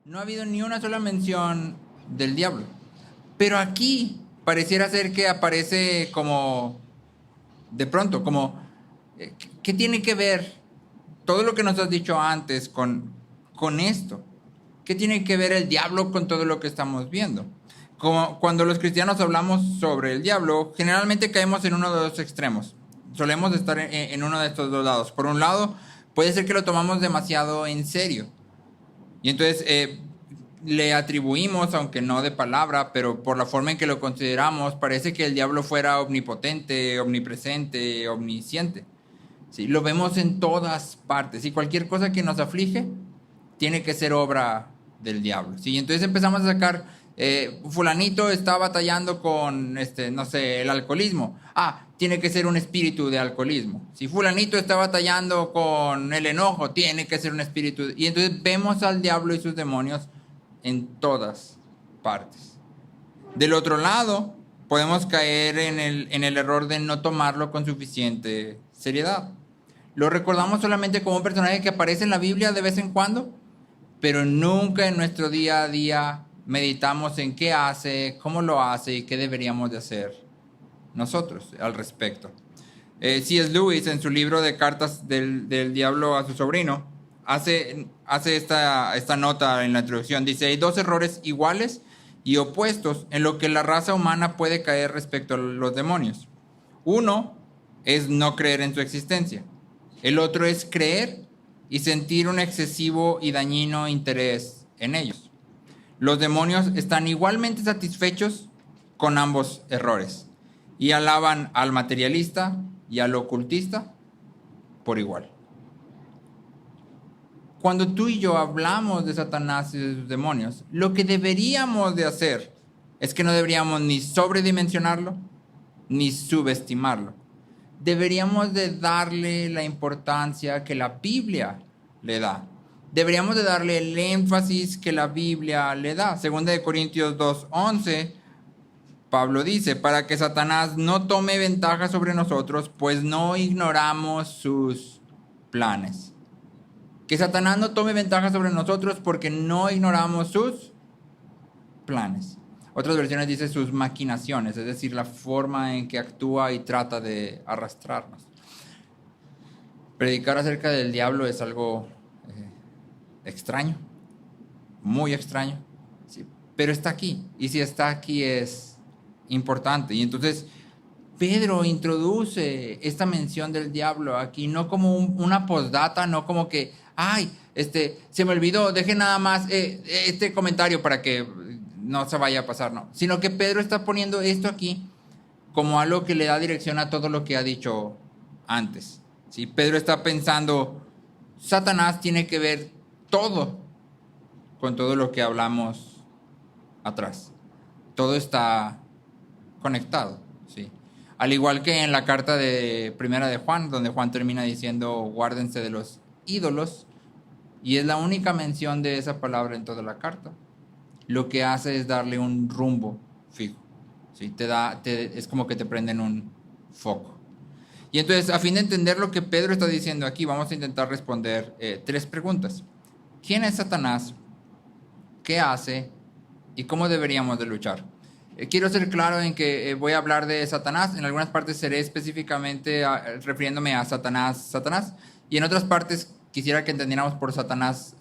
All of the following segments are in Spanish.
no ha habido ni una sola mención del diablo. Pero aquí pareciera ser que aparece como de pronto, como ¿qué tiene que ver todo lo que nos has dicho antes con esto? ¿Qué tiene que ver el diablo con todo lo que estamos viendo? Como cuando los cristianos hablamos sobre el diablo, generalmente caemos en uno de los extremos. Solemos estar en uno de estos dos lados. Por un lado, puede ser que lo tomamos demasiado en serio. Y entonces le atribuimos, aunque no de palabra, pero por la forma en que lo consideramos, parece que el diablo fuera omnipotente, omnipresente, omnisciente. ¿Sí? Lo vemos en todas partes. Y cualquier cosa que nos aflige tiene que ser obra del diablo. ¿Sí? Entonces empezamos a sacar, fulanito está batallando con, no sé, el alcoholismo. Ah, tiene que ser un espíritu de alcoholismo. Si fulanito está batallando con el enojo, tiene que ser un espíritu. Y entonces vemos al diablo y sus demonios en todas partes. Del otro lado, podemos caer en el error de no tomarlo con suficiente seriedad. Lo recordamos solamente como un personaje que aparece en la Biblia de vez en cuando, pero nunca en nuestro día a día meditamos en qué hace, cómo lo hace y qué deberíamos de hacer nosotros al respecto. C.S. Lewis, en su libro de cartas del diablo a su sobrino, hace esta nota en la introducción. Dice, hay dos errores iguales y opuestos en lo que la raza humana puede caer respecto a los demonios. Uno es no creer en su existencia. El otro es creer y sentir un excesivo y dañino interés en ellos. Los demonios están igualmente satisfechos con ambos errores y alaban al materialista y al ocultista por igual. Cuando tú y yo hablamos de Satanás y de sus demonios, lo que deberíamos de hacer es que no deberíamos ni sobredimensionarlo ni subestimarlo. Deberíamos de darle la importancia que la Biblia le da. Deberíamos de darle el énfasis que la Biblia le da. Segunda de Corintios 2:11, Pablo dice, para que Satanás no tome ventaja sobre nosotros, pues no ignoramos sus planes. Que Satanás no tome ventaja sobre nosotros porque no ignoramos sus planes. Otras versiones dice sus maquinaciones, es decir, la forma en que actúa y trata de arrastrarnos. Predicar acerca del diablo es algo extraño, muy extraño, ¿sí? Pero está aquí, y si está aquí es importante. Y entonces Pedro introduce esta mención del diablo aquí, no como una postdata, no como que, ay, se me olvidó, deje nada más este comentario para que no se vaya a pasar, no. Sino que Pedro está poniendo esto aquí como algo que le da dirección a todo lo que ha dicho antes. ¿Sí? Pedro está pensando, Satanás tiene que ver todo con todo lo que hablamos atrás. Todo está conectado, ¿sí? Al igual que en la carta de Primera de Juan, donde Juan termina diciendo, guárdense de los ídolos, y es la única mención de esa palabra en toda la carta. Lo que hace es darle un rumbo fijo, ¿sí? Es como que te prenden un foco. Y entonces, a fin de entender lo que Pedro está diciendo aquí, vamos a intentar responder 3 preguntas. ¿Quién es Satanás? ¿Qué hace? ¿Y cómo deberíamos de luchar? Quiero ser claro en que voy a hablar de Satanás. En algunas partes seré específicamente refiriéndome a Satanás, y en otras partes quisiera que entendiéramos por Satanás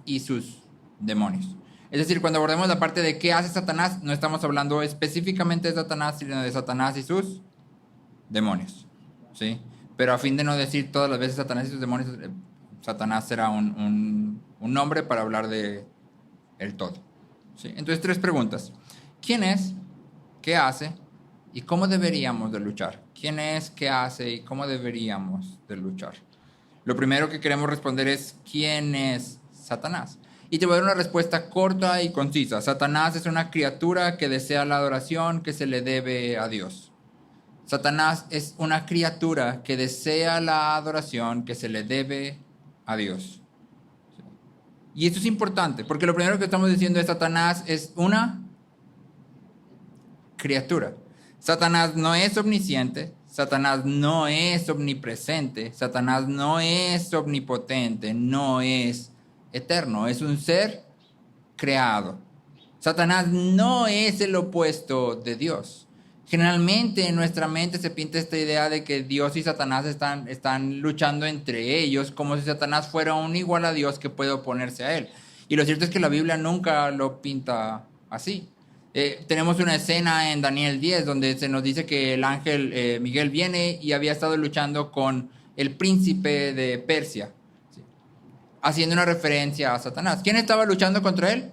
y sus demonios. Es decir, cuando abordemos la parte de qué hace Satanás, no estamos hablando específicamente de Satanás, sino de Satanás y sus demonios, ¿sí? Pero a fin de no decir todas las veces Satanás y sus demonios, Satanás será un nombre para hablar de el todo, ¿sí? Entonces, 3 preguntas. ¿Quién es? ¿Qué hace? ¿Y cómo deberíamos de luchar? ¿Quién es? ¿Qué hace? ¿Y cómo deberíamos de luchar? Lo primero que queremos responder es ¿quién es Satanás? Y te voy a dar una respuesta corta y concisa. Satanás es una criatura que desea la adoración que se le debe a Dios. Satanás es una criatura que desea la adoración que se le debe a Dios. Y esto es importante, porque lo primero que estamos diciendo es Satanás es una criatura. Satanás no es omnisciente, Satanás no es omnipresente, Satanás no es omnipotente, no es eterno, es un ser creado. Satanás no es el opuesto de Dios. Generalmente en nuestra mente se pinta esta idea de que Dios y Satanás están luchando entre ellos, como si Satanás fuera un igual a Dios que puede oponerse a él. Y lo cierto es que la Biblia nunca lo pinta así. Tenemos una escena en Daniel 10 donde se nos dice que el ángel Miguel viene y había estado luchando con el príncipe de Persia, ¿sí?, haciendo una referencia a Satanás. ¿Quién estaba luchando contra él?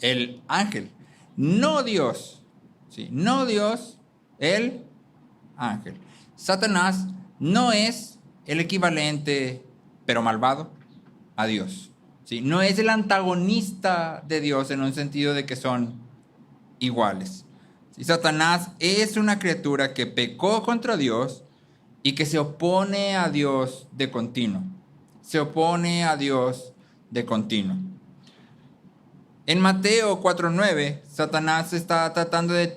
El ángel, no Dios, ¿sí?, no Dios, el ángel. Satanás no es el equivalente, pero malvado, a Dios, ¿sí? No es el antagonista de Dios en un sentido de que son iguales, ¿sí? Satanás es una criatura que pecó contra Dios y que se opone a Dios de continuo. Se opone a Dios de continuo. En Mateo 4:9, Satanás está tratando de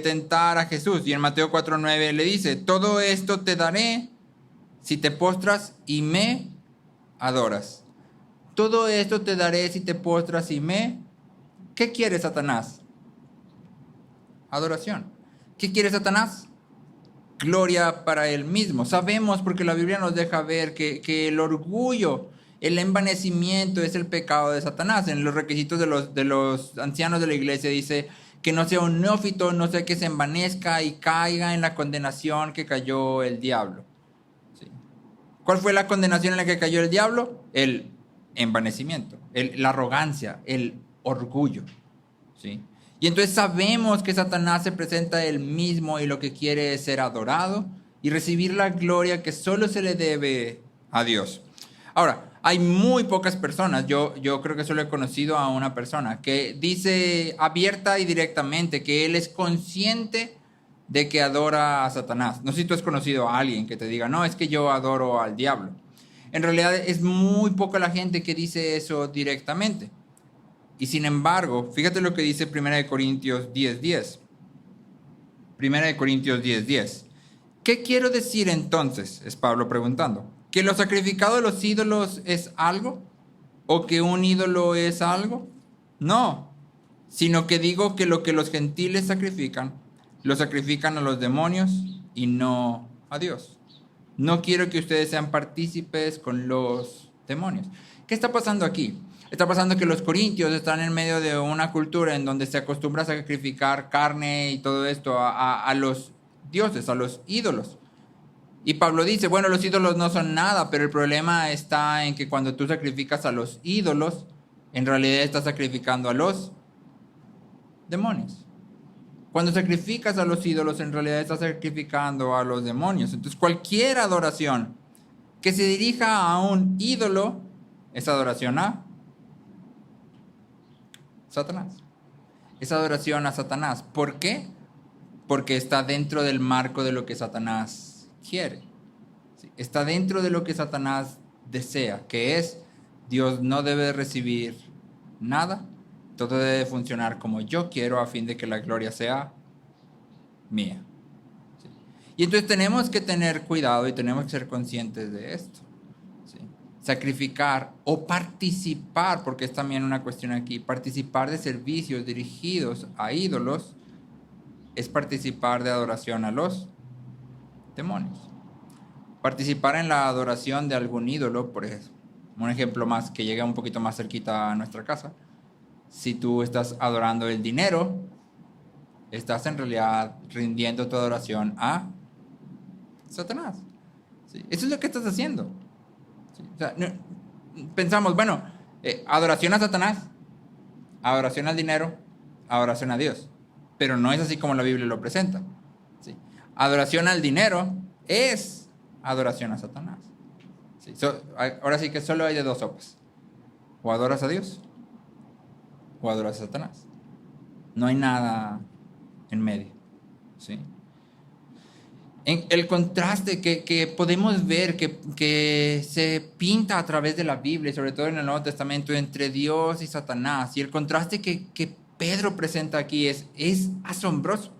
tentar a Jesús. Y en Mateo 4:9 le dice: todo esto te daré si te postras y me adoras. Todo esto te daré si te postras y me... ¿Qué quiere Satanás? Adoración. ¿Qué quiere Satanás? Gloria para él mismo. Sabemos, porque la Biblia nos deja ver que el orgullo, el envanecimiento es el pecado de Satanás. En los requisitos de los ancianos de la iglesia dice que no sea un neófito, no sea que se envanezca y caiga en la condenación que cayó el diablo. ¿Sí? ¿Cuál fue la condenación en la que cayó el diablo? El envanecimiento, la arrogancia, el orgullo. ¿Sí? Y entonces sabemos que Satanás se presenta a él mismo y lo que quiere es ser adorado y recibir la gloria que solo se le debe a Dios. Ahora, hay muy pocas personas, yo creo que solo he conocido a una persona que dice abierta y directamente que él es consciente de que adora a Satanás. No sé si tú has conocido a alguien que te diga, no, es que yo adoro al diablo. En realidad es muy poca la gente que dice eso directamente. Y sin embargo, fíjate lo que dice 1 Corintios 10:10. 1 Corintios 10:10. ¿Qué quiero decir entonces? Es Pablo preguntando. ¿Que lo sacrificado de los ídolos es algo? ¿O que un ídolo es algo? No, sino que digo que lo que los gentiles sacrifican, lo sacrifican a los demonios y no a Dios. No quiero que ustedes sean partícipes con los demonios. ¿Qué está pasando aquí? Está pasando que los corintios están en medio de una cultura en donde se acostumbra a sacrificar carne y todo esto a los dioses, a los ídolos. Y Pablo dice, bueno, los ídolos no son nada, pero el problema está en que cuando tú sacrificas a los ídolos, en realidad estás sacrificando a los demonios. Cuando sacrificas a los ídolos, en realidad estás sacrificando a los demonios. Entonces, cualquier adoración que se dirija a un ídolo es adoración a Satanás. Es adoración a Satanás. ¿Por qué? Porque está dentro del marco de lo que Satanás quiere. ¿Sí? Está dentro de lo que Satanás desea, que es Dios no debe recibir nada. Todo debe funcionar como yo quiero a fin de que la gloria sea mía. ¿Sí? Y entonces tenemos que tener cuidado y tenemos que ser conscientes de esto. ¿Sí? Sacrificar o participar, porque es también una cuestión aquí, participar de servicios dirigidos a ídolos es participar de adoración a los demonios. Participar en la adoración de algún ídolo, por ejemplo, un ejemplo más que llega un poquito más cerquita a nuestra casa. Si tú estás adorando el dinero, estás en realidad rindiendo tu adoración a Satanás. ¿Sí? Eso es lo que estás haciendo. ¿Sí? O sea, pensamos, bueno, adoración a Satanás, adoración al dinero, adoración a Dios. Pero no es así como la Biblia lo presenta. ¿Sí? Adoración al dinero es adoración a Satanás. ¿Sí? Ahora sí que solo hay de dos sopas. O adoras a Dios o adoras a Satanás. No hay nada en medio. ¿Sí? En el contraste que podemos ver que se pinta a través de la Biblia, y sobre todo en el Nuevo Testamento, entre Dios y Satanás, y el contraste que Pedro presenta aquí es asombroso.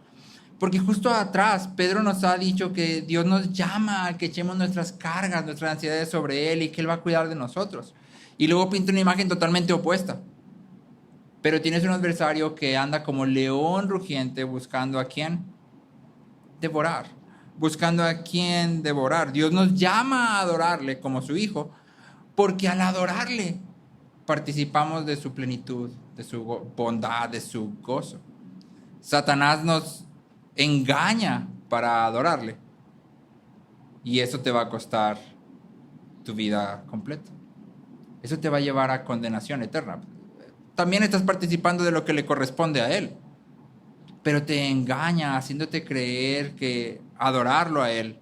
Porque justo atrás Pedro nos ha dicho que Dios nos llama a que echemos nuestras cargas, nuestras ansiedades sobre Él y que Él va a cuidar de nosotros. Y luego pinta una imagen totalmente opuesta. Pero tienes un adversario que anda como león rugiente buscando a quién devorar, buscando a quién devorar. Dios nos llama a adorarle como su hijo, porque al adorarle participamos de su plenitud, de su bondad, de su gozo. Satanás nos engaña para adorarle y eso te va a costar tu vida completa. Eso te va a llevar a condenación eterna. También estás participando de lo que le corresponde a él, pero te engaña haciéndote creer que adorarlo a él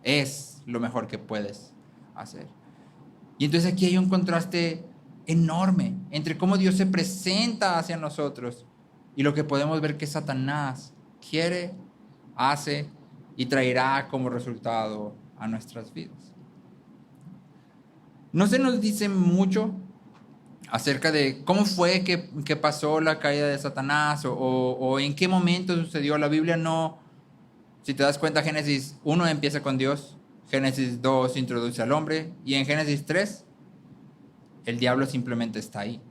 es lo mejor que puedes hacer. Y entonces aquí hay un contraste enorme entre cómo Dios se presenta hacia nosotros y lo que podemos ver que Satanás quiere, hace y traerá como resultado a nuestras vidas. No se nos dice mucho acerca de cómo fue que pasó la caída de Satanás o en qué momento sucedió. La Biblia no, si te das cuenta, Génesis 1 empieza con Dios, Génesis 2 introduce al hombre y en Génesis 3 el diablo simplemente está ahí.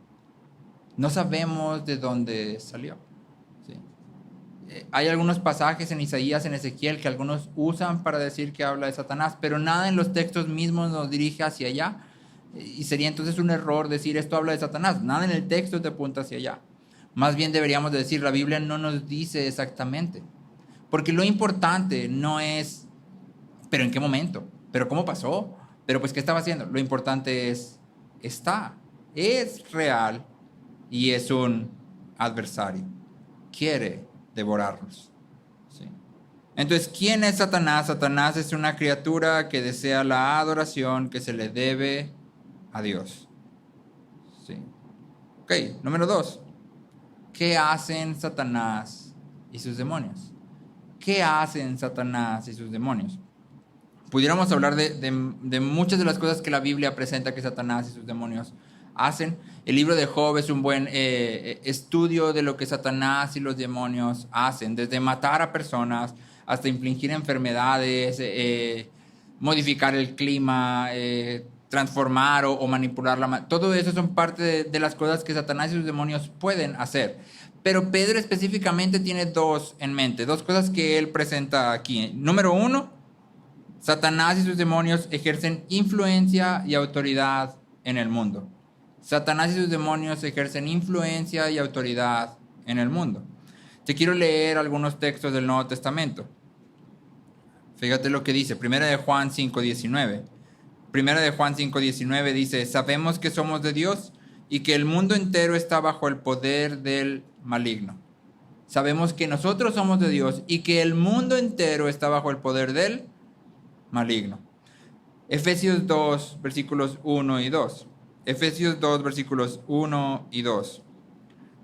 No sabemos de dónde salió. ¿Sí? Hay algunos pasajes en Isaías, en Ezequiel, que algunos usan para decir que habla de Satanás, pero nada en los textos mismos nos dirige hacia allá. Y sería entonces un error decir esto habla de Satanás. Nada en el texto te apunta hacia allá. Más bien deberíamos de decir, la Biblia no nos dice exactamente. Porque lo importante no es, pero ¿en qué momento? ¿Pero cómo pasó? ¿Pero pues qué estaba haciendo? Lo importante es, es real y es un adversario. Quiere devorarnos. ¿Sí? Entonces, ¿quién es Satanás? Satanás es una criatura que desea la adoración que se le debe a Dios. ¿Sí? Ok, número 2. ¿Qué hacen Satanás y sus demonios? ¿Qué hacen Satanás y sus demonios? Pudiéramos hablar de muchas de las cosas que la Biblia presenta que Satanás y sus demonios hacen. El libro de Job es un buen estudio de lo que Satanás y los demonios hacen, desde matar a personas hasta infligir enfermedades, modificar el clima, transformar o manipular la... Todo eso son parte de las cosas que Satanás y sus demonios pueden hacer. Pero Pedro específicamente tiene dos en mente, dos cosas que él presenta aquí. Número 1, Satanás y sus demonios ejercen influencia y autoridad en el mundo. Satanás y sus demonios ejercen influencia y autoridad en el mundo. Te quiero leer algunos textos del Nuevo Testamento. Fíjate lo que dice, 1 de Juan 5:19. 1 de Juan 5:19 dice, sabemos que somos de Dios y que el mundo entero está bajo el poder del maligno. Sabemos que nosotros somos de Dios y que el mundo entero está bajo el poder del maligno. Efesios 2, versículos 1 y 2. Efesios 2, versículos 1 y 2.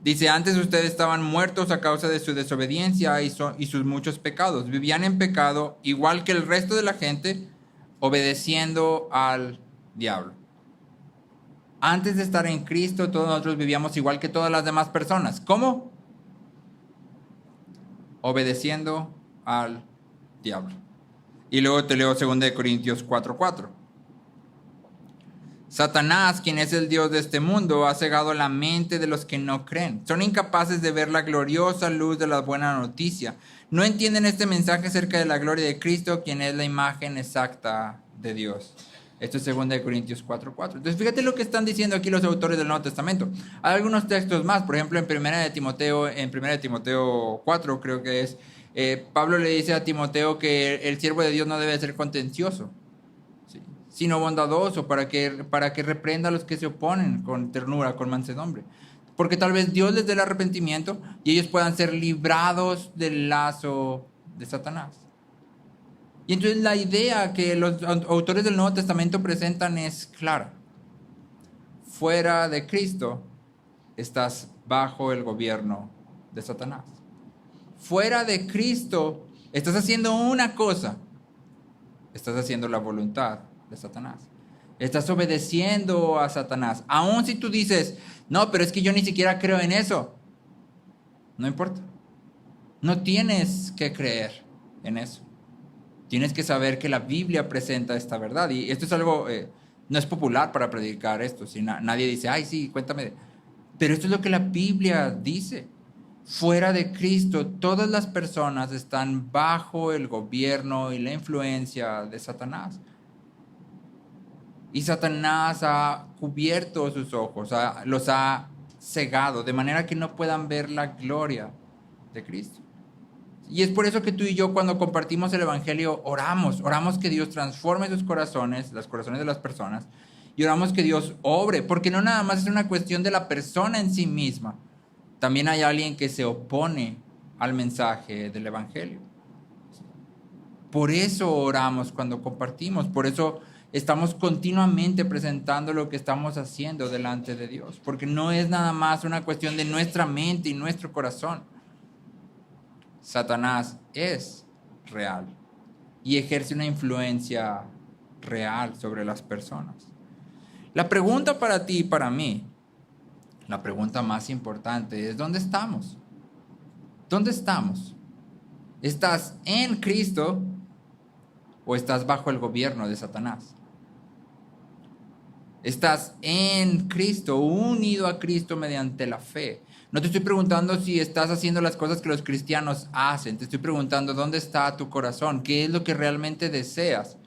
Dice, antes ustedes estaban muertos a causa de su desobediencia y sus muchos pecados. Vivían en pecado igual que el resto de la gente, obedeciendo al diablo. Antes de estar en Cristo, todos nosotros vivíamos igual que todas las demás personas. ¿Cómo? Obedeciendo al diablo. Y luego te leo 2 Corintios 4:4. Satanás, quien es el Dios de este mundo, ha cegado la mente de los que no creen. Son incapaces de ver la gloriosa luz de la buena noticia. No entienden este mensaje acerca de la gloria de Cristo, quien es la imagen exacta de Dios. Esto es 2 Corintios 4:4. Entonces, fíjate lo que están diciendo aquí los autores del Nuevo Testamento. Hay algunos textos más, por ejemplo, en 1 de Timoteo 4, creo que es, Pablo le dice a Timoteo que el siervo de Dios no debe ser contencioso, ¿sí?, sino bondadoso, para que reprenda a los que se oponen con ternura, con mansedumbre. Porque tal vez Dios les dé el arrepentimiento y ellos puedan ser librados del lazo de Satanás. Y entonces la idea que los autores del Nuevo Testamento presentan es clara. Fuera de Cristo estás bajo el gobierno de Satanás. Fuera de Cristo estás haciendo una cosa. Estás haciendo la voluntad de Satanás. Estás obedeciendo a Satanás. Aun si tú dices, no, pero es que yo ni siquiera creo en eso. No importa. No tienes que creer en eso. Tienes que saber que la Biblia presenta esta verdad. Y esto es algo, no es popular para predicar esto. Si nadie dice, ay, sí, cuéntame. Pero esto es lo que la Biblia dice. Fuera de Cristo, todas las personas están bajo el gobierno y la influencia de Satanás. Y Satanás ha cubierto sus ojos, los ha cegado, de manera que no puedan ver la gloria de Cristo. Y es por eso que tú y yo, cuando compartimos el Evangelio, oramos que Dios transforme sus corazones, los corazones de las personas, y oramos que Dios obre, porque no nada más es una cuestión de la persona en sí misma, también hay alguien que se opone al mensaje del Evangelio. Por eso oramos cuando compartimos, por eso estamos continuamente presentando lo que estamos haciendo delante de Dios, porque no es nada más una cuestión de nuestra mente y nuestro corazón. Satanás es real y ejerce una influencia real sobre las personas. La pregunta para ti y para mí, la pregunta más importante es: ¿dónde estamos? ¿Dónde estamos? ¿Estás en Cristo o estás bajo el gobierno de Satanás? ¿Estás en Cristo, unido a Cristo mediante la fe? No te estoy preguntando si estás haciendo las cosas que los cristianos hacen. Te estoy preguntando: ¿dónde está tu corazón? ¿Qué es lo que realmente deseas?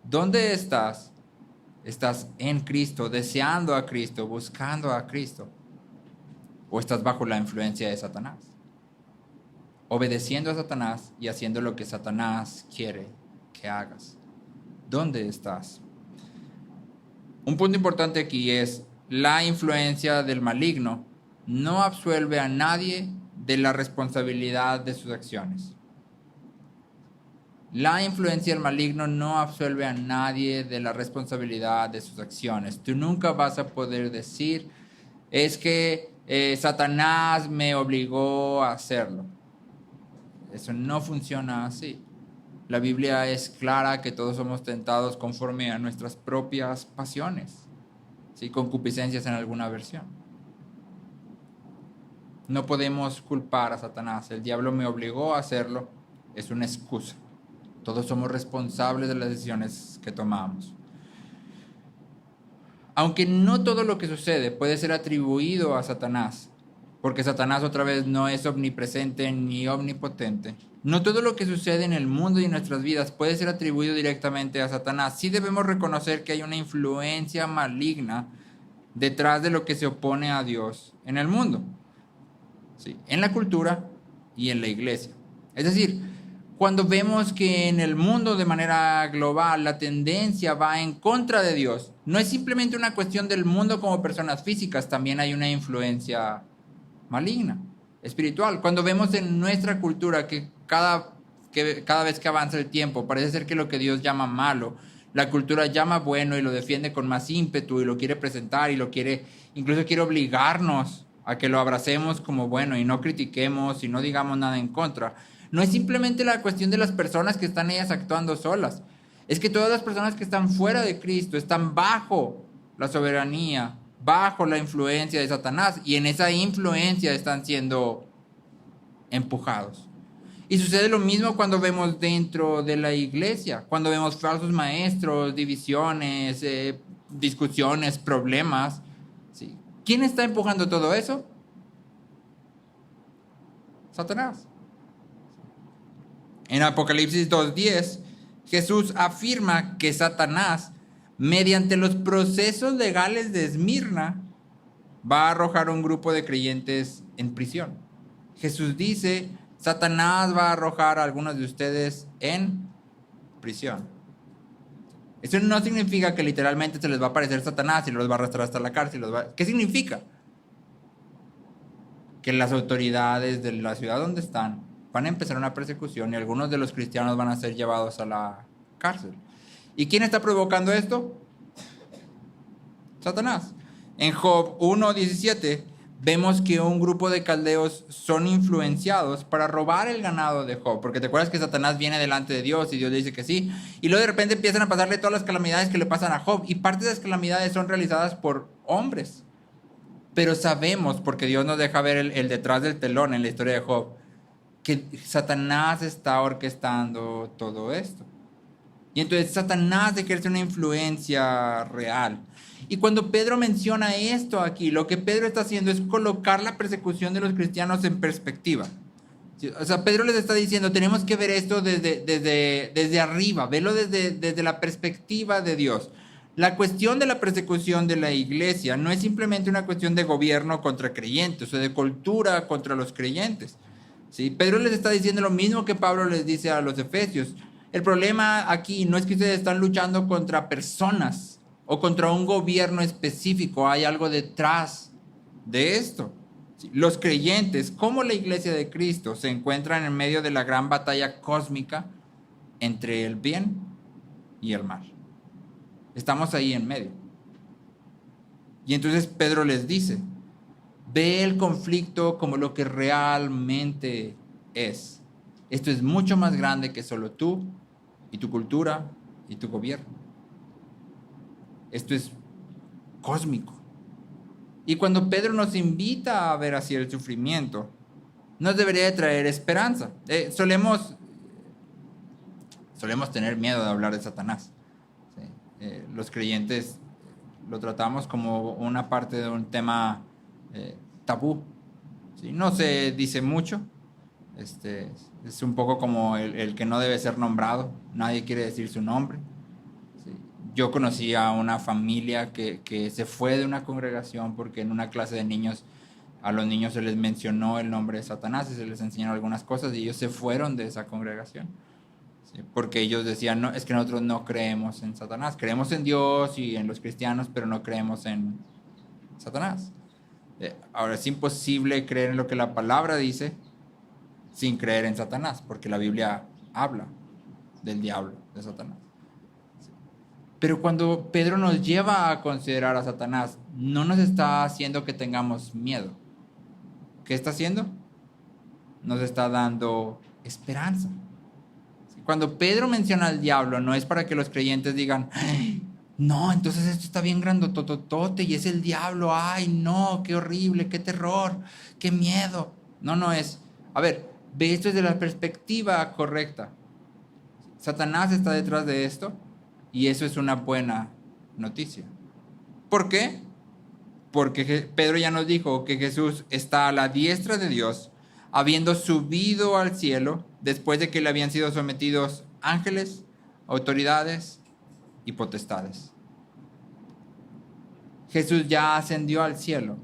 ¿Dónde estás? ¿Estás en Cristo, deseando a Cristo, buscando a Cristo? ¿O estás bajo la influencia de Satanás, obedeciendo a Satanás y haciendo lo que Satanás quiere que hagas? ¿Dónde estás? Un punto importante aquí es: la influencia del maligno no absuelve a nadie de la responsabilidad de sus acciones. La influencia del maligno no absuelve a nadie de la responsabilidad de sus acciones. Tú nunca vas a poder decir: es que Satanás me obligó a hacerlo. Eso no funciona así. La Biblia es clara que todos somos tentados conforme a nuestras propias pasiones, ¿sí? Concupiscencias en alguna versión. No podemos culpar a Satanás. El diablo me obligó a hacerlo. Es una excusa. Todos somos responsables de las decisiones que tomamos. Aunque no todo lo que sucede puede ser atribuido a Satanás, porque Satanás otra vez no es omnipresente ni omnipotente. No todo lo que sucede en el mundo y en nuestras vidas puede ser atribuido directamente a Satanás. Sí debemos reconocer que hay una influencia maligna detrás de lo que se opone a Dios en el mundo, ¿sí? En la cultura y en la iglesia. Es decir, cuando vemos que en el mundo de manera global la tendencia va en contra de Dios, no es simplemente una cuestión del mundo como personas físicas, también hay una influencia maligna, espiritual. Cuando vemos en nuestra cultura que cada vez que avanza el tiempo, parece ser que lo que Dios llama malo, la cultura llama bueno y lo defiende con más ímpetu y lo quiere presentar y incluso quiere obligarnos a que lo abracemos como bueno y no critiquemos y no digamos nada en contra. No es simplemente la cuestión de las personas que están ellas actuando solas. Es que todas las personas que están fuera de Cristo están bajo la soberanía, bajo la influencia de Satanás, y en esa influencia están siendo empujados. Y sucede lo mismo cuando vemos dentro de la iglesia, cuando vemos falsos maestros, divisiones, discusiones, problemas, ¿sí? ¿Quién está empujando todo eso? Satanás. En Apocalipsis 2:10, Jesús afirma que Satanás, mediante los procesos legales de Esmirna, va a arrojar un grupo de creyentes en prisión. Jesús dice: Satanás va a arrojar a algunos de ustedes en prisión. Eso no significa que literalmente se les va a aparecer Satanás y los va a arrastrar hasta la cárcel. ¿Qué significa? Que las autoridades de la ciudad donde están van a empezar una persecución y algunos de los cristianos van a ser llevados a la cárcel. ¿Y quién está provocando esto? Satanás. En Job 1:17 vemos que un grupo de caldeos son influenciados para robar el ganado de Job, porque te acuerdas que Satanás viene delante de Dios y Dios le dice que sí, y luego de repente empiezan a pasarle todas las calamidades que le pasan a Job, y parte de las calamidades son realizadas por hombres. Pero sabemos, porque Dios nos deja ver el detrás del telón en la historia de Job, que Satanás está orquestando todo esto. Y entonces Satanás ejerce una influencia real. Y cuando Pedro menciona esto aquí, lo que Pedro está haciendo es colocar la persecución de los cristianos en perspectiva. ¿Sí? O sea, Pedro les está diciendo, tenemos que ver esto desde arriba, verlo desde la perspectiva de Dios. La cuestión de la persecución de la iglesia no es simplemente una cuestión de gobierno contra creyentes o de cultura contra los creyentes. ¿Sí? Pedro les está diciendo lo mismo que Pablo les dice a los efesios. El problema aquí no es que ustedes están luchando contra personas o contra un gobierno específico. Hay algo detrás de esto. ¿Sí? Los creyentes, como la iglesia de Cristo, se encuentran en medio de la gran batalla cósmica entre el bien y el mal. Estamos ahí en medio. Y entonces Pedro les dice, ve el conflicto como lo que realmente es. Esto es mucho más grande que solo tú y tu cultura y tu gobierno. Esto es cósmico. Y cuando Pedro nos invita a ver así el sufrimiento, nos debería de traer esperanza. Solemos tener miedo de hablar de Satanás. ¿Sí? Los creyentes lo tratamos como una parte de un tema tabú. ¿Sí? No se dice mucho. Es un poco como el que no debe ser nombrado. Nadie quiere decir su nombre. ¿Sí? Yo conocí a una familia que se fue de una congregación porque en una clase de niños a los niños se les mencionó el nombre de Satanás y se les enseñaron algunas cosas y ellos se fueron de esa congregación. ¿Sí? Porque ellos decían, no, es que nosotros no creemos en Satanás. Creemos en Dios y en los cristianos, pero no creemos en Satanás. Ahora es imposible creer en lo que la palabra dice sin creer en Satanás, porque la Biblia habla del diablo, de Satanás. Pero cuando Pedro nos lleva a considerar a Satanás, no nos está haciendo que tengamos miedo. ¿Qué está haciendo? Nos está dando esperanza. Cuando Pedro menciona al diablo, no es para que los creyentes digan, no, entonces esto está bien grandototote y es el diablo, ay, no, qué horrible, qué terror, qué miedo. No es, a ver, ve esto desde la perspectiva correcta. Satanás está detrás de esto y eso es una buena noticia. ¿Por qué? Porque Pedro ya nos dijo que Jesús está a la diestra de Dios, habiendo subido al cielo después de que le habían sido sometidos ángeles, autoridades y potestades. Jesús ya ascendió al cielo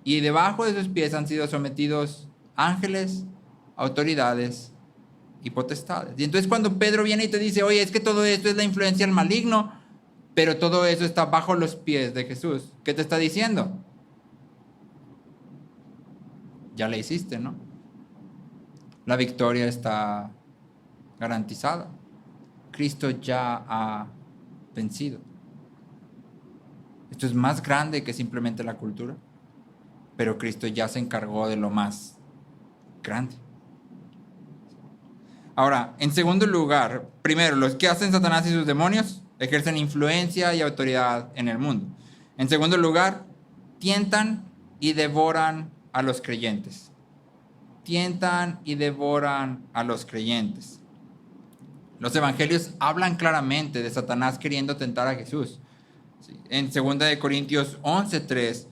y debajo de sus pies han sido sometidos ángeles, autoridades y potestades. Y entonces cuando Pedro viene y te dice, oye, es que todo esto es la influencia del maligno, pero todo eso está bajo los pies de Jesús, ¿qué te está diciendo? Ya le hiciste, ¿no? La victoria está garantizada. Cristo ya ha vencido. Esto es más grande que simplemente la cultura, pero Cristo ya se encargó de lo más grande. Ahora, en segundo lugar, primero, los que hacen Satanás y sus demonios ejercen influencia y autoridad en el mundo. En segundo lugar, tientan y devoran a los creyentes. Tientan y devoran a los creyentes. Los evangelios hablan claramente de Satanás queriendo tentar a Jesús. En 2 Corintios 11:3,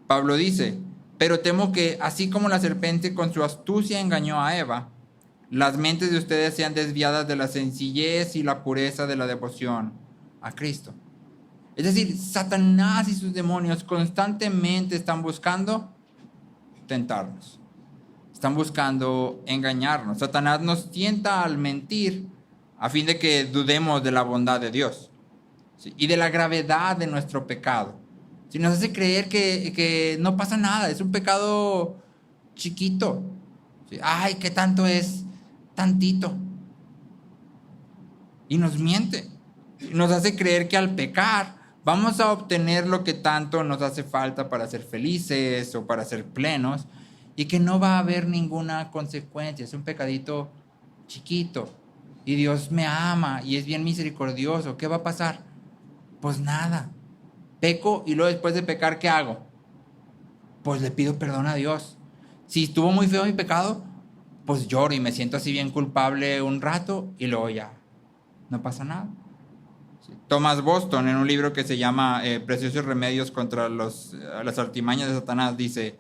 Pablo dice, pero temo que, así como la serpiente con su astucia engañó a Eva, las mentes de ustedes sean desviadas de la sencillez y la pureza de la devoción a Cristo. Es decir, Satanás y sus demonios constantemente están buscando tentarnos. Están buscando engañarnos. Satanás nos tienta al mentir a fin de que dudemos de la bondad de Dios, ¿sí? Y de la gravedad de nuestro pecado. ¿Sí? Nos hace creer que no pasa nada, es un pecado chiquito. ¿Sí? Ay, ¿qué tanto es? Tantito. Y nos miente. Nos hace creer que al pecar vamos a obtener lo que tanto nos hace falta para ser felices o para ser plenos y que no va a haber ninguna consecuencia. Es un pecadito chiquito y Dios me ama y es bien misericordioso. ¿Qué va a pasar? Pues nada. Peco y luego después de pecar, ¿qué hago? Pues le pido perdón a Dios. Si estuvo muy feo mi pecado, pues lloro y me siento así bien culpable un rato y luego ya no pasa nada. Sí. Thomas Boston, en un libro que se llama Preciosos Remedios contra las artimañas de Satanás, dice: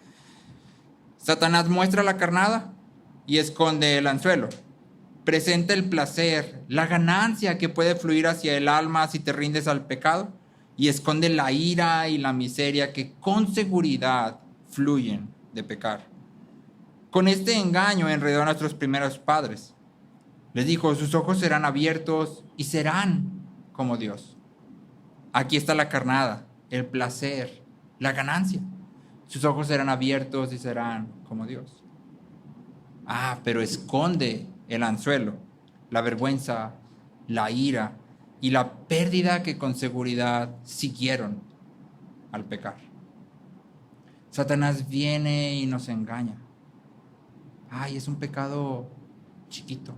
Satanás muestra la carnada y esconde el anzuelo. Presenta el placer, la ganancia que puede fluir hacia el alma si te rindes al pecado, y esconde la ira y la miseria que con seguridad fluyen de pecar. Con este engaño enredó a nuestros primeros padres. Les dijo: sus ojos serán abiertos y serán como Dios. Aquí está la carnada, el placer, la ganancia. Sus ojos serán abiertos y serán como Dios. Pero esconde el anzuelo, la vergüenza, la ira y la pérdida que con seguridad siguieron al pecar. Satanás viene y nos engaña. Es un pecado chiquito.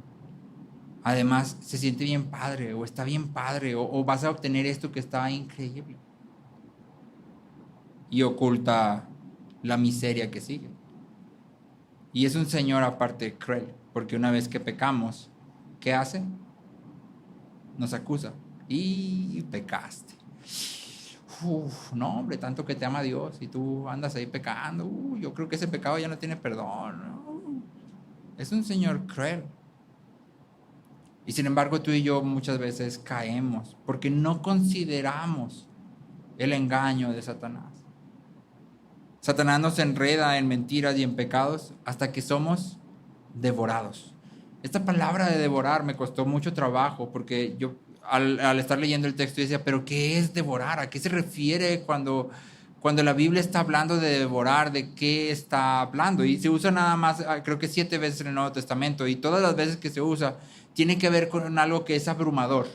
Además, se siente bien padre, o está bien padre, o vas a obtener esto que está increíble. Y oculta la miseria que sigue. Y es un señor aparte cruel, porque una vez que pecamos, ¿qué hace? Nos acusa. Y pecaste. No, hombre, tanto que te ama Dios y tú andas ahí pecando. Yo creo que ese pecado ya no tiene perdón. No. Es un señor cruel. Y sin embargo, tú y yo muchas veces caemos porque no consideramos el engaño de Satanás. Satanás nos enreda en mentiras y en pecados hasta que somos devorados. Esta palabra de devorar me costó mucho trabajo porque yo al estar leyendo el texto decía, ¿pero qué es devorar? ¿A qué se refiere cuando la Biblia está hablando de devorar? ¿De qué está hablando? Y se usa nada más, creo que 7 veces en el Nuevo Testamento, y todas las veces que se usa tiene que ver con algo que es abrumador.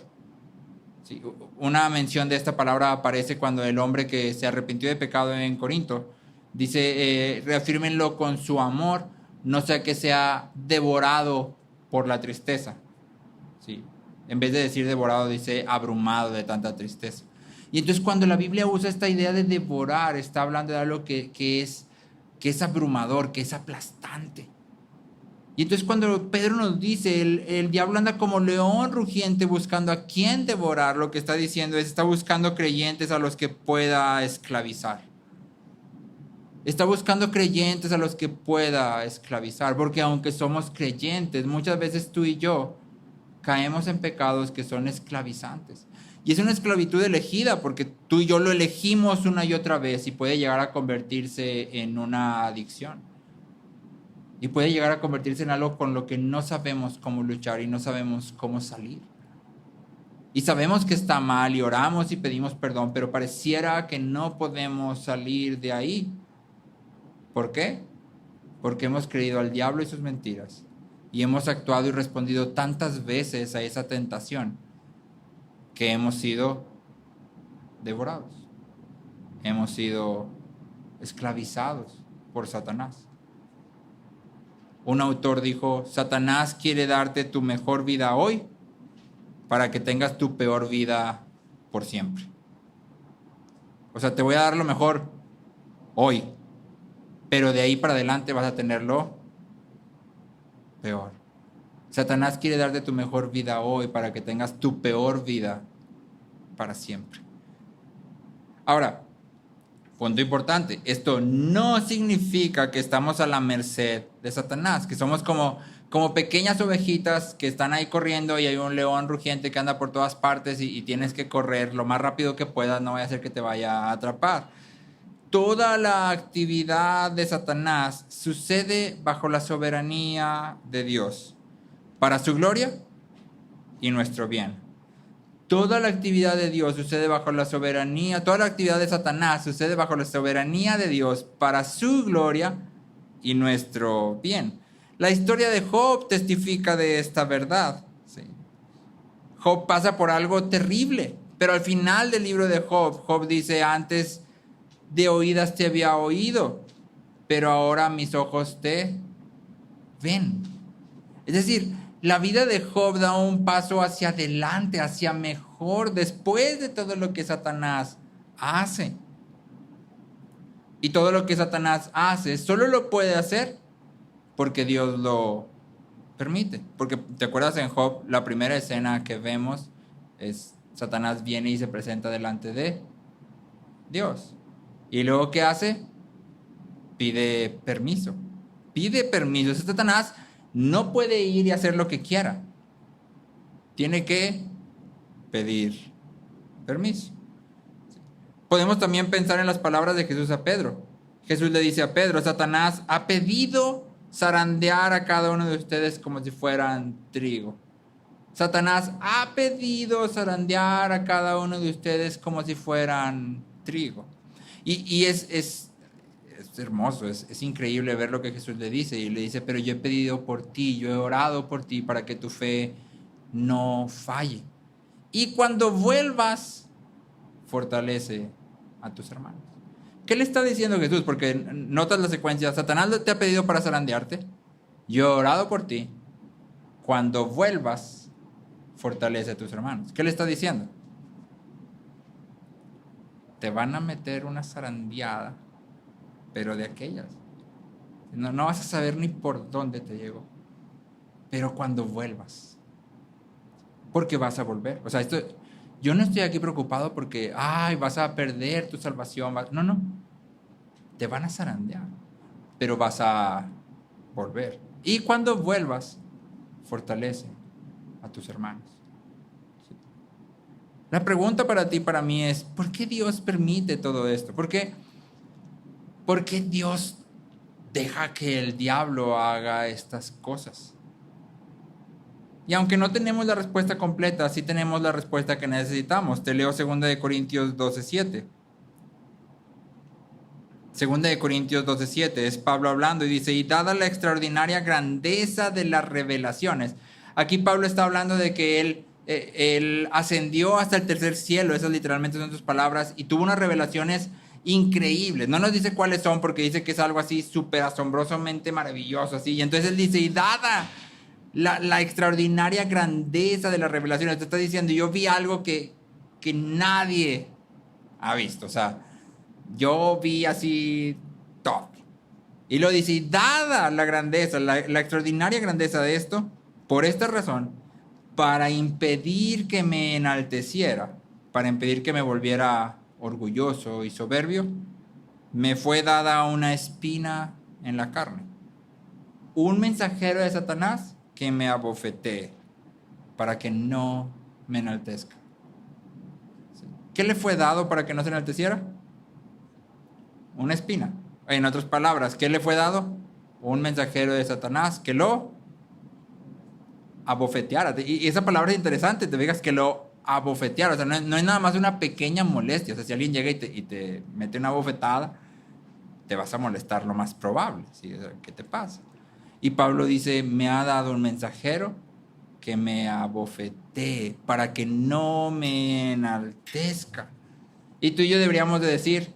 Sí, una mención de esta palabra aparece cuando el hombre que se arrepintió de pecado en Corinto dice, reafírmenlo con su amor, no sea que sea devorado por la tristeza. Sí. En vez de decir devorado, dice abrumado de tanta tristeza. Y entonces cuando la Biblia usa esta idea de devorar, está hablando de algo que es abrumador, que es aplastante. Y entonces cuando Pedro nos dice, el diablo anda como león rugiente buscando a quién devorar, lo que está diciendo es, está buscando creyentes a los que pueda esclavizar. Está buscando creyentes a los que pueda esclavizar, porque aunque somos creyentes, muchas veces tú y yo caemos en pecados que son esclavizantes. Y es una esclavitud elegida, porque tú y yo lo elegimos una y otra vez y puede llegar a convertirse en una adicción. Y puede llegar a convertirse en algo con lo que no sabemos cómo luchar y no sabemos cómo salir. Y sabemos que está mal y oramos y pedimos perdón, pero pareciera que no podemos salir de ahí. ¿Por qué? Porque hemos creído al diablo y sus mentiras. Y hemos actuado y respondido tantas veces a esa tentación que hemos sido devorados. Hemos sido esclavizados por Satanás. Un autor dijo, Satanás quiere darte tu mejor vida hoy para que tengas tu peor vida por siempre. O sea, te voy a dar lo mejor hoy, pero de ahí para adelante vas a tenerlo peor. Satanás quiere darte tu mejor vida hoy para que tengas tu peor vida para siempre. Ahora, punto importante, esto no significa que estamos a la merced de Satanás, que somos como pequeñas ovejitas que están ahí corriendo y hay un león rugiente que anda por todas partes y tienes que correr lo más rápido que puedas, no vaya a ser que te vaya a atrapar. Toda la actividad de Satanás sucede bajo la soberanía de Dios, para su gloria y nuestro bien. Toda la actividad de Dios sucede bajo la soberanía, toda la actividad de Satanás sucede bajo la soberanía de Dios para su gloria y nuestro bien. La historia de Job testifica de esta verdad. ¿Sí? Job pasa por algo terrible, pero al final del libro de Job, Job dice, antes de oídas te había oído, pero ahora mis ojos te ven. Es decir, la vida de Job da un paso hacia adelante, hacia mejor, después de todo lo que Satanás hace. Y todo lo que Satanás hace, solo lo puede hacer porque Dios lo permite. Porque te acuerdas en Job, la primera escena que vemos es Satanás viene y se presenta delante de Dios. Y luego, ¿qué hace? Pide permiso. Pide permiso. Satanás no puede ir y hacer lo que quiera. Tiene que pedir permiso. Podemos también pensar en las palabras de Jesús a Pedro. Jesús le dice a Pedro, Satanás ha pedido zarandear a cada uno de ustedes como si fueran trigo. Satanás ha pedido zarandear a cada uno de ustedes como si fueran trigo. Y es hermoso, es increíble ver lo que Jesús le dice. Y le dice, pero yo he pedido por ti, yo he orado por ti para que tu fe no falle. Y cuando vuelvas, fortalece a tus hermanos. ¿Qué le está diciendo Jesús? Porque notas la secuencia. Satanás te ha pedido para zarandearte. Yo he orado por ti. Cuando vuelvas, fortalece a tus hermanos. ¿Qué le está diciendo? Te van a meter una zarandeada, pero de aquellas. No vas a saber ni por dónde te llegó. Pero cuando vuelvas, porque vas a volver. O sea, yo no estoy aquí preocupado porque, vas a perder tu salvación. No. Te van a zarandear, pero vas a volver. Y cuando vuelvas, fortalece a tus hermanos. La pregunta para ti, para mí es, ¿por qué Dios permite todo esto? ¿Por qué Dios deja que el diablo haga estas cosas? Y aunque no tenemos la respuesta completa, sí tenemos la respuesta que necesitamos. Te leo 2 Corintios 12:7. 2 Corintios 12:7 es Pablo hablando y dice, y dada la extraordinaria grandeza de las revelaciones. Aquí Pablo está hablando de que él ascendió hasta el tercer cielo, esas literalmente son sus palabras, y tuvo unas revelaciones increíbles. No nos dice cuáles son porque dice que es algo así súper asombrosamente maravilloso, así. Y entonces él dice, y dada la extraordinaria grandeza de las revelaciones, te está diciendo, yo vi algo que nadie ha visto, o sea, yo vi así top. Y lo dice, y dada la grandeza, la extraordinaria grandeza de esto, por esta razón, para impedir que me enalteciera, para impedir que me volviera orgulloso y soberbio, me fue dada una espina en la carne, un mensajero de Satanás que me abofetee para que no me enaltezca. ¿Qué le fue dado para que no se enalteciera? Una espina. En otras palabras, ¿qué le fue dado? Un mensajero de Satanás que lo abofeteara. Y esa palabra es interesante, te digas que lo abofeteara. O sea, no es nada más una pequeña molestia. O sea, si alguien llega y te mete una bofetada, te vas a molestar lo más probable. ¿Sí? O sea, ¿qué te pasa? Y Pablo dice, me ha dado un mensajero que me abofetee para que no me enaltezca. Y tú y yo deberíamos de decir,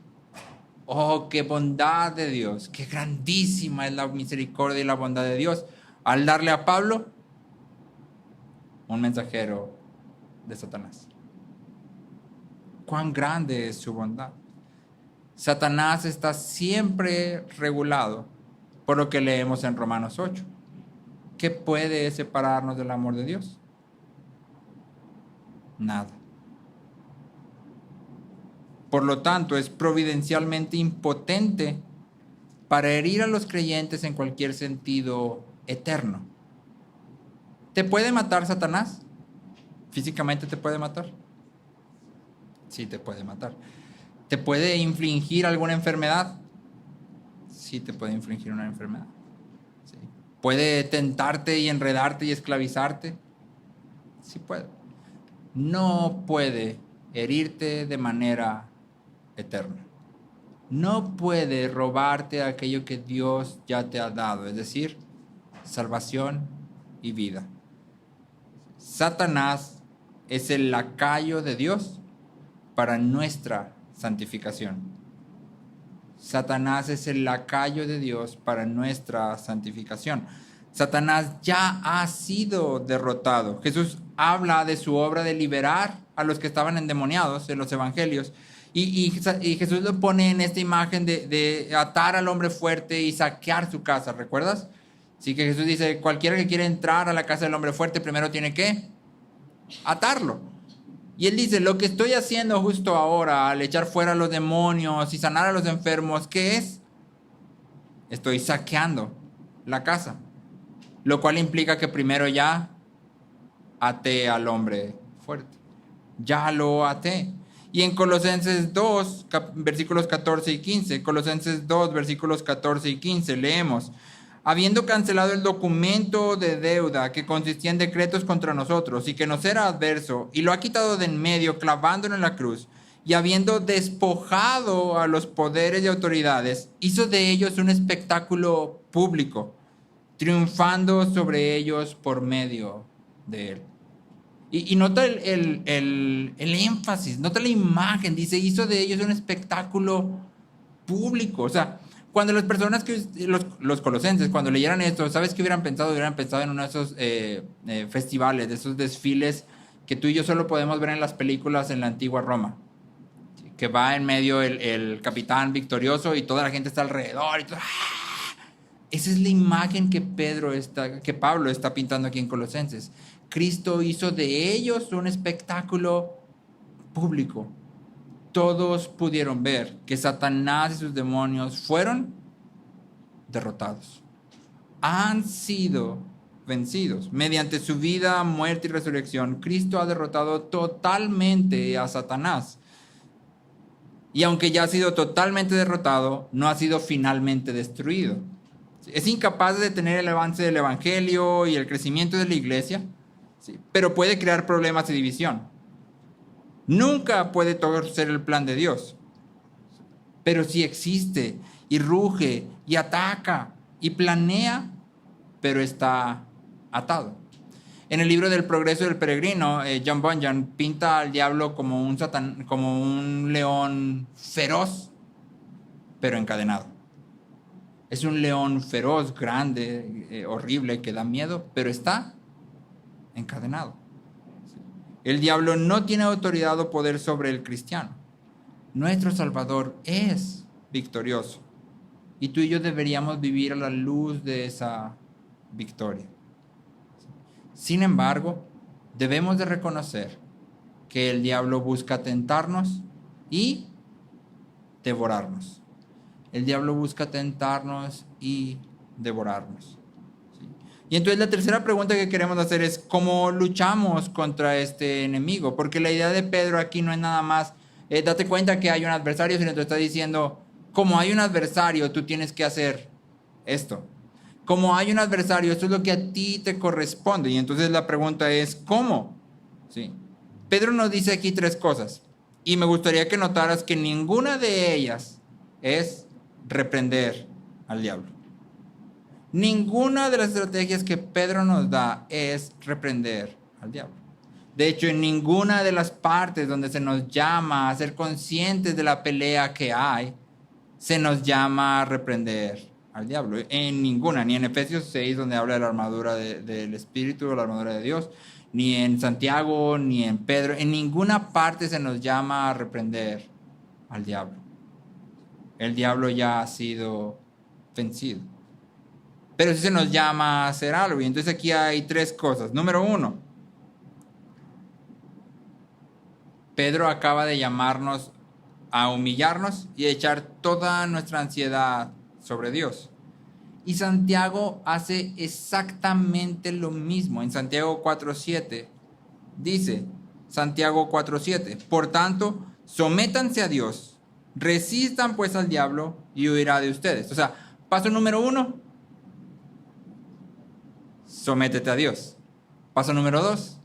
oh, qué bondad de Dios, qué grandísima es la misericordia y la bondad de Dios, al darle a Pablo un mensajero de Satanás. Cuán grande es su bondad. Satanás está siempre regulado por lo que leemos en Romanos 8. ¿Qué puede separarnos del amor de Dios? Nada. Por lo tanto, es providencialmente impotente para herir a los creyentes en cualquier sentido eterno. ¿Te puede matar Satanás? ¿Físicamente te puede matar? Sí, te puede matar. ¿Te puede infligir alguna enfermedad? Sí, te puede infligir una enfermedad. Sí. ¿Puede tentarte y enredarte y esclavizarte? Sí puede. No puede herirte de manera eterna. No puede robarte aquello que Dios ya te ha dado, es decir, salvación y vida. Satanás es el lacayo de Dios para nuestra santificación. Satanás es el lacayo de Dios para nuestra santificación. Satanás ya ha sido derrotado. Jesús habla de su obra de liberar a los que estaban endemoniados en los evangelios. Y Jesús lo pone en esta imagen de atar al hombre fuerte y saquear su casa, ¿recuerdas? Así que Jesús dice, cualquiera que quiere entrar a la casa del hombre fuerte, primero tiene que atarlo. Y él dice, lo que estoy haciendo justo ahora, al echar fuera a los demonios y sanar a los enfermos, ¿qué es? Estoy saqueando la casa. Lo cual implica que primero ya até al hombre fuerte. Ya lo até. Y en Colosenses 2, versículos 14 y 15, Colosenses 2, versículos 14 y 15, leemos, habiendo cancelado el documento de deuda que consistía en decretos contra nosotros y que nos era adverso, y lo ha quitado de en medio, clavándolo en la cruz, y habiendo despojado a los poderes y autoridades, hizo de ellos un espectáculo público, triunfando sobre ellos por medio de él. Y nota el énfasis, nota la imagen, dice, hizo de ellos un espectáculo público. O sea, cuando las personas, los colosenses, cuando leyeran esto, ¿sabes qué hubieran pensado? Hubieran pensado en uno de esos festivales, de esos desfiles que tú y yo solo podemos ver en las películas en la antigua Roma. Que va en medio el capitán victorioso y toda la gente está alrededor. Y todo, ¡ah! Esa es la imagen que Pablo está pintando aquí en Colosenses. Cristo hizo de ellos un espectáculo público. Todos pudieron ver que Satanás y sus demonios fueron derrotados. Han sido vencidos. Mediante su vida, muerte y resurrección, Cristo ha derrotado totalmente a Satanás. Y aunque ya ha sido totalmente derrotado, no ha sido finalmente destruido. Es incapaz de detener el avance del evangelio y el crecimiento de la iglesia, ¿sí? Pero puede crear problemas y división. Nunca puede torcer el plan de Dios, pero sí existe y ruge y ataca y planea, pero está atado. En el libro del Progreso del Peregrino, John Bunyan pinta al diablo como un león feroz, pero encadenado. Es un león feroz, grande, horrible, que da miedo, pero está encadenado. El diablo no tiene autoridad o poder sobre el cristiano. Nuestro Salvador es victorioso. Y tú y yo deberíamos vivir a la luz de esa victoria. Sin embargo, debemos de reconocer que el diablo busca tentarnos y devorarnos. El diablo busca tentarnos y devorarnos. Y entonces la tercera pregunta que queremos hacer es ¿cómo luchamos contra este enemigo? Porque la idea de Pedro aquí no es nada más date cuenta que hay un adversario, sino te está diciendo como hay un adversario, tú tienes que hacer esto. Como hay un adversario, esto es lo que a ti te corresponde. Y entonces la pregunta es ¿cómo? ¿Sí? Pedro nos dice aquí tres cosas. Y me gustaría que notaras que ninguna de ellas es reprender al diablo. Ninguna de las estrategias que Pedro nos da es reprender al diablo. De hecho, en ninguna de las partes donde se nos llama a ser conscientes de la pelea que hay, se nos llama a reprender al diablo. En ninguna, ni en Efesios 6, donde habla de la armadura del Espíritu, la armadura de Dios, ni en Santiago, ni en Pedro, en ninguna parte se nos llama a reprender al diablo. El diablo ya ha sido vencido. Pero sí se nos llama a hacer algo. Y entonces aquí hay tres cosas. Número 1. Pedro acaba de llamarnos a humillarnos y echar toda nuestra ansiedad sobre Dios. Y Santiago hace exactamente lo mismo. En Santiago 4:7 dice, Santiago 4:7, por tanto, sométanse a Dios, resistan pues al diablo y huirá de ustedes. O sea, paso número 1, sométete a Dios. Paso número 2,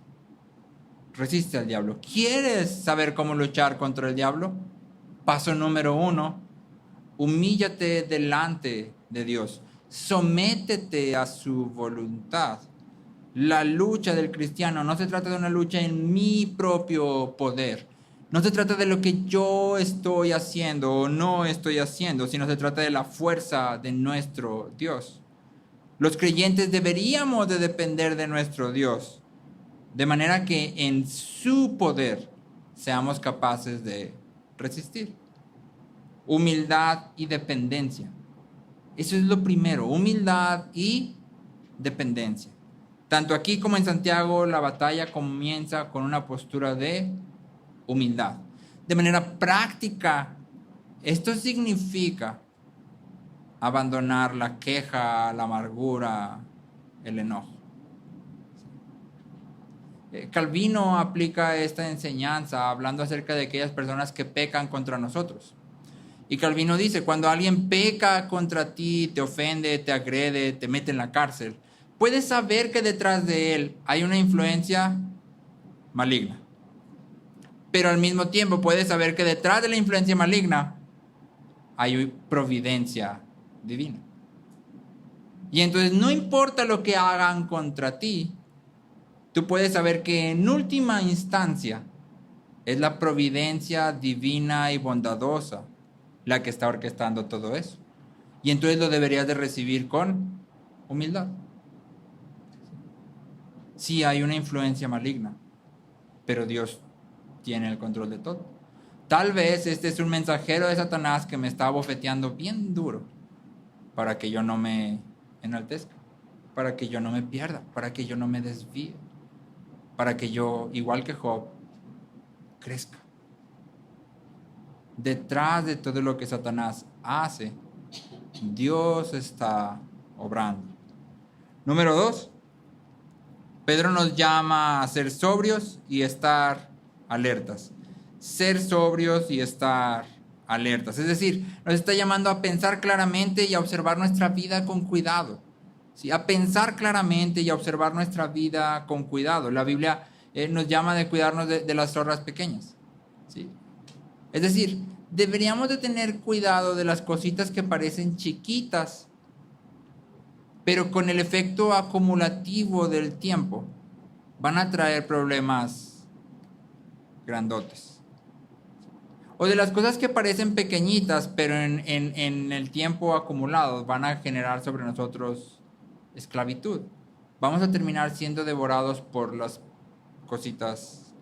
resiste al diablo. ¿Quieres saber cómo luchar contra el diablo? Paso número 1, humíllate delante de Dios. Sométete a su voluntad. La lucha del cristiano no se trata de una lucha en mi propio poder. No se trata de lo que yo estoy haciendo o no estoy haciendo, sino se trata de la fuerza de nuestro Dios. Los creyentes deberíamos de depender de nuestro Dios, de manera que en su poder seamos capaces de resistir. Humildad y dependencia. Eso es lo primero, humildad y dependencia. Tanto aquí como en Santiago, la batalla comienza con una postura de humildad. De manera práctica, esto significa abandonar la queja, la amargura, el enojo. Calvino aplica esta enseñanza hablando acerca de aquellas personas que pecan contra nosotros. Y Calvino dice, cuando alguien peca contra ti, te ofende, te agrede, te mete en la cárcel, puedes saber que detrás de él hay una influencia maligna. Pero al mismo tiempo puedes saber que detrás de la influencia maligna hay providencia divina. Y entonces no importa lo que hagan contra ti, tú puedes saber que en última instancia es la providencia divina y bondadosa la que está orquestando todo eso. Y entonces lo deberías de recibir con humildad. Sí hay una influencia maligna, pero Dios tiene el control de todo. Tal vez este es un mensajero de Satanás que me está bofeteando bien duro para que yo no me enaltezca, para que yo no me pierda, para que yo no me desvíe, para que yo, igual que Job, crezca. Detrás de todo lo que Satanás hace, Dios está obrando. Número 2, Pedro nos llama a ser sobrios y estar alertas. Ser sobrios y estar alertas. Es decir, nos está llamando a pensar claramente y a observar nuestra vida con cuidado. ¿Sí? A pensar claramente y a observar nuestra vida con cuidado. La Biblia nos llama de cuidarnos de las zorras pequeñas. ¿Sí? Es decir, deberíamos de tener cuidado de las cositas que parecen chiquitas, pero con el efecto acumulativo del tiempo van a traer problemas grandotes. O de las cosas que parecen pequeñitas, pero en el tiempo acumulado van a generar sobre nosotros esclavitud. Vamos a terminar siendo devorados por las cositas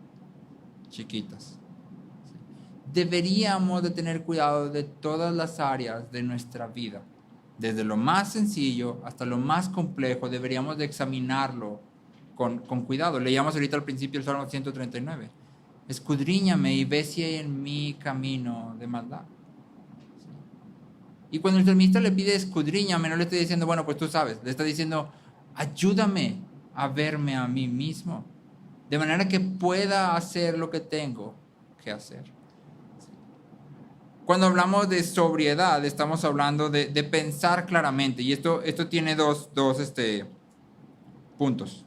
chiquitas. Deberíamos de tener cuidado de todas las áreas de nuestra vida. Desde lo más sencillo hasta lo más complejo, deberíamos de examinarlo con cuidado. Leíamos ahorita al principio el Salmo 139. Escudriñame y ve si hay en mí camino de maldad. Y cuando el salmista le pide escudriñame, no le está diciendo, bueno, pues tú sabes. Le está diciendo, ayúdame a verme a mí mismo, de manera que pueda hacer lo que tengo que hacer. Cuando hablamos de sobriedad, estamos hablando de pensar claramente. Y esto tiene dos puntos.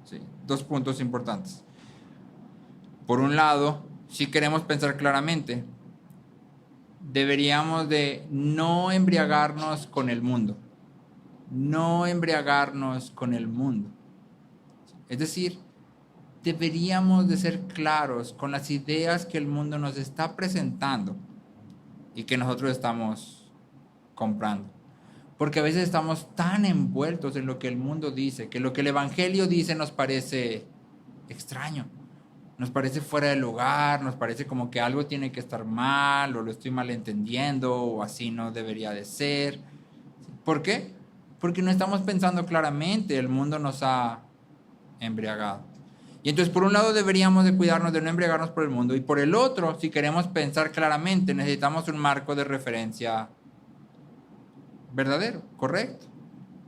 ¿Sí? 2 puntos importantes. Por un lado, si queremos pensar claramente, deberíamos de no embriagarnos con el mundo. No embriagarnos con el mundo. Es decir, deberíamos de ser claros con las ideas que el mundo nos está presentando y que nosotros estamos comprando. Porque a veces estamos tan envueltos en lo que el mundo dice, que lo que el Evangelio dice nos parece extraño, nos parece fuera de lugar, nos parece como que algo tiene que estar mal, o lo estoy malentendiendo, o así no debería de ser. ¿Por qué? Porque no estamos pensando claramente, el mundo nos ha embriagado. Y entonces, por un lado, deberíamos de cuidarnos de no embriagarnos por el mundo. Y por el otro, si queremos pensar claramente, necesitamos un marco de referencia verdadero, correcto.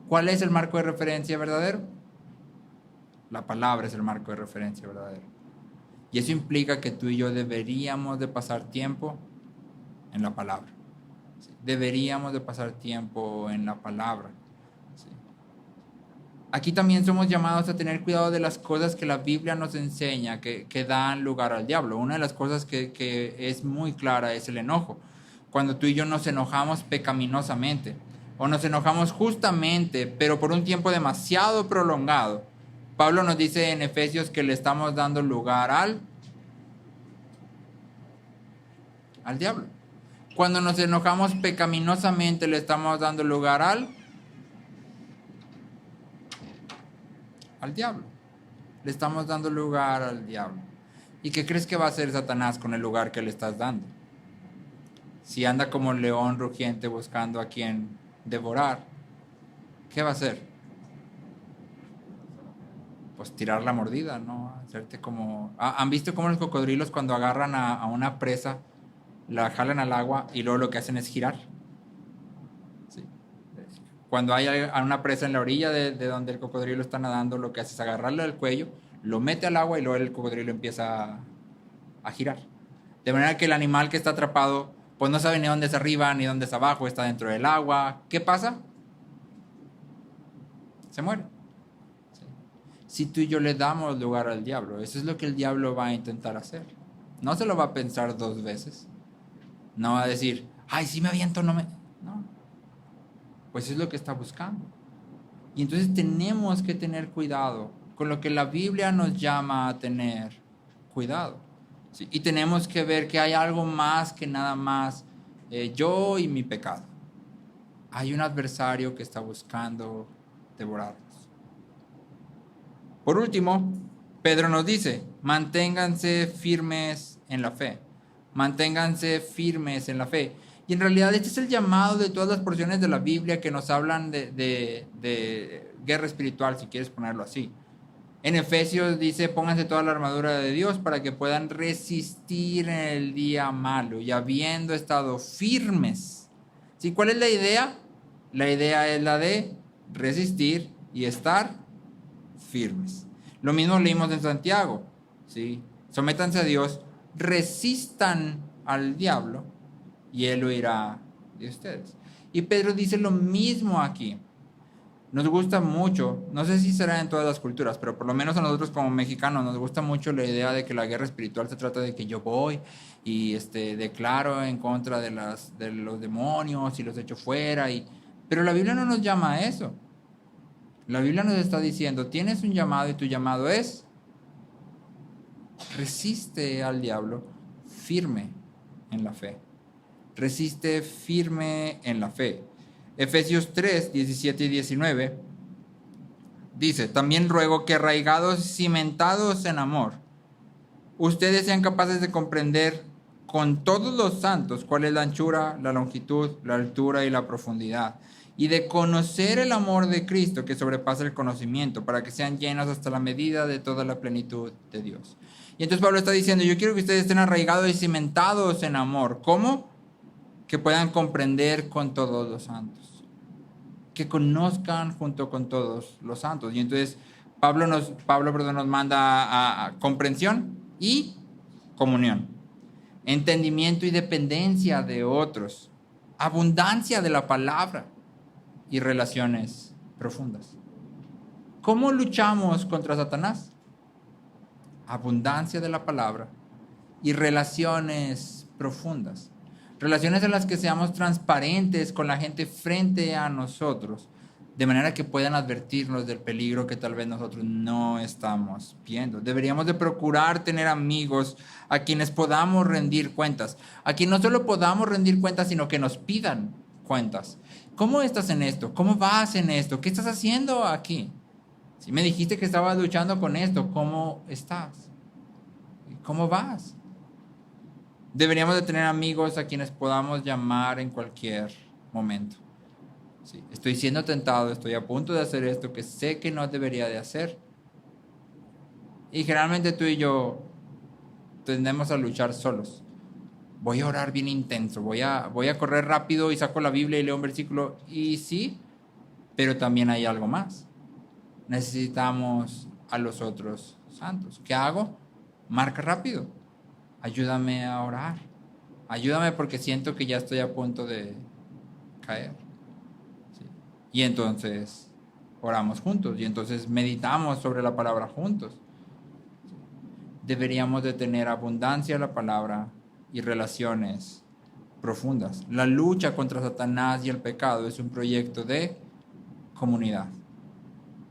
¿Cuál es el marco de referencia verdadero? La palabra es el marco de referencia verdadero. Y eso implica que tú y yo deberíamos de pasar tiempo en la palabra. ¿Sí? Deberíamos de pasar tiempo en la palabra. Aquí también somos llamados a tener cuidado de las cosas que la Biblia nos enseña que dan lugar al diablo. Una de las cosas que es muy clara es el enojo. Cuando tú y yo nos enojamos pecaminosamente o nos enojamos justamente, pero por un tiempo demasiado prolongado. Pablo nos dice en Efesios que le estamos dando lugar al diablo. Cuando nos enojamos pecaminosamente le estamos dando lugar al diablo. Le estamos dando lugar al diablo. ¿Y qué crees que va a hacer Satanás con el lugar que le estás dando? Si anda como un león rugiente buscando a quien devorar, ¿qué va a hacer? pues tirar la mordida, ¿no? Hacerte como... ¿Han visto cómo los cocodrilos cuando agarran a una presa, la jalan al agua y luego lo que hacen es girar? Sí. Cuando hay a una presa en la orilla de donde el cocodrilo está nadando, lo que hace es agarrarlo del cuello, lo mete al agua y luego el cocodrilo empieza a girar. De manera que el animal que está atrapado, pues no sabe ni dónde es arriba ni dónde es abajo, está dentro del agua. ¿Qué pasa? Se muere. Si tú y yo le damos lugar al diablo, eso es lo que el diablo va a intentar hacer. No se lo va a pensar dos veces. No va a decir, ay, si me aviento, no me... No. Pues es lo que está buscando. Y entonces tenemos que tener cuidado con lo que la Biblia nos llama a tener cuidado. ¿Sí? Y tenemos que ver que hay algo más que nada más yo y mi pecado. Hay un adversario que está buscando devorarnos. Por último, Pedro nos dice, manténganse firmes en la fe. Manténganse firmes en la fe. Y en realidad este es el llamado de todas las porciones de la Biblia que nos hablan de guerra espiritual, si quieres ponerlo así. En Efesios dice, pónganse toda la armadura de Dios para que puedan resistir en el día malo y habiendo estado firmes. ¿Sí? ¿Cuál es la idea? La idea es la de resistir y estar firmes. Lo mismo leímos en Santiago, ¿sí? Sométanse a Dios, resistan al diablo y él huirá de ustedes. Y Pedro dice lo mismo aquí. Nos gusta mucho, no sé si será en todas las culturas, pero por lo menos a nosotros como mexicanos nos gusta mucho la idea de que la guerra espiritual se trata de que yo voy y declaro en contra de los demonios y los echo fuera. Pero la Biblia no nos llama a eso. La Biblia nos está diciendo, tienes un llamado y tu llamado es resiste al diablo firme en la fe. Resiste firme en la fe. Efesios 3, 17 y 19 dice, también ruego que arraigados, cimentados en amor, ustedes sean capaces de comprender con todos los santos cuál es la anchura, la longitud, la altura y la profundidad, y de conocer el amor de Cristo que sobrepasa el conocimiento, para que sean llenos hasta la medida de toda la plenitud de Dios. Y entonces Pablo está diciendo, yo quiero que ustedes estén arraigados y cimentados en amor. ¿Cómo? Que puedan comprender con todos los santos. Que conozcan junto con todos los santos. Y entonces Pablo nos manda a comprensión y comunión. Entendimiento y dependencia de otros. Abundancia de la palabra y relaciones profundas. ¿Cómo luchamos contra Satanás? Abundancia de la palabra y relaciones profundas. Relaciones en las que seamos transparentes con la gente frente a nosotros, de manera que puedan advertirnos del peligro que tal vez nosotros no estamos viendo. Deberíamos de procurar tener amigos a quienes podamos rendir cuentas, a quienes no solo podamos rendir cuentas, sino que nos pidan cuentas. ¿Cómo estás en esto? ¿Cómo vas en esto? ¿Qué estás haciendo aquí? Si me dijiste que estabas luchando con esto, ¿cómo estás? ¿Cómo vas? Deberíamos de tener amigos a quienes podamos llamar en cualquier momento. Sí, estoy siendo tentado, estoy a punto de hacer esto que sé que no debería de hacer. Y generalmente tú y yo tendemos a luchar solos. Voy a orar bien intenso, voy a correr rápido y saco la Biblia y leo un versículo. Y sí, pero también hay algo más. Necesitamos a los otros santos. ¿Qué hago? Marca rápido. Ayúdame a orar. Ayúdame porque siento que ya estoy a punto de caer. ¿Sí? Y entonces oramos juntos. Y entonces meditamos sobre la palabra juntos. ¿Sí? Deberíamos de tener abundancia de la palabra y relaciones profundas. La lucha contra Satanás y el pecado es un proyecto de comunidad.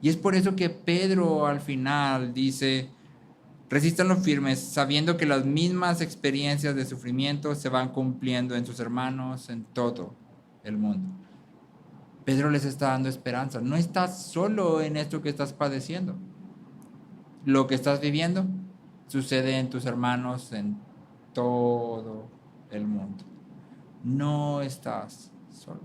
Y es por eso que Pedro al final dice, resístanlo firmes, sabiendo que las mismas experiencias de sufrimiento se van cumpliendo en sus hermanos en todo el mundo. Pedro les está dando esperanza. No estás solo en esto que estás padeciendo. Lo que estás viviendo sucede en tus hermanos en todo el mundo. No estás solo.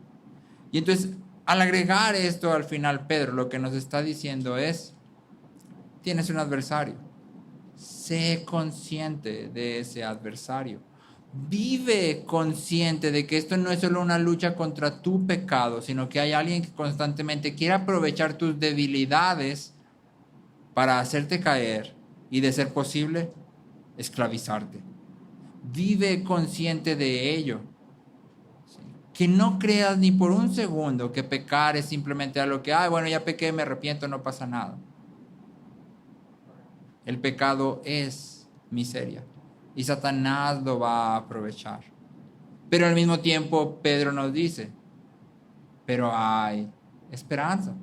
Y entonces, al agregar esto al final, Pedro lo que nos está diciendo es, tienes un adversario. Sé consciente de ese adversario. Vive consciente de que esto no es solo una lucha contra tu pecado, sino que hay alguien que constantemente quiere aprovechar tus debilidades para hacerte caer y, de ser posible, esclavizarte. Vive consciente de ello. Que no creas ni por un segundo que pecar es simplemente algo que, bueno, ya pequé, me arrepiento, no pasa nada. El pecado es miseria y Satanás lo va a aprovechar. Pero al mismo tiempo Pedro nos dice, pero hay esperanza.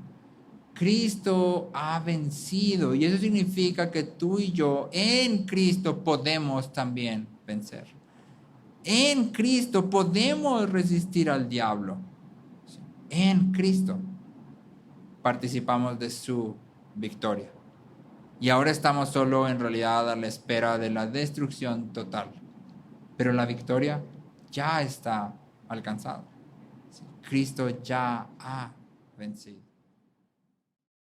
Cristo ha vencido y eso significa que tú y yo en Cristo podemos también vencer. En Cristo podemos resistir al diablo. En Cristo participamos de su victoria. Y ahora estamos solo en realidad a la espera de la destrucción total. Pero la victoria ya está alcanzada. Cristo ya ha vencido.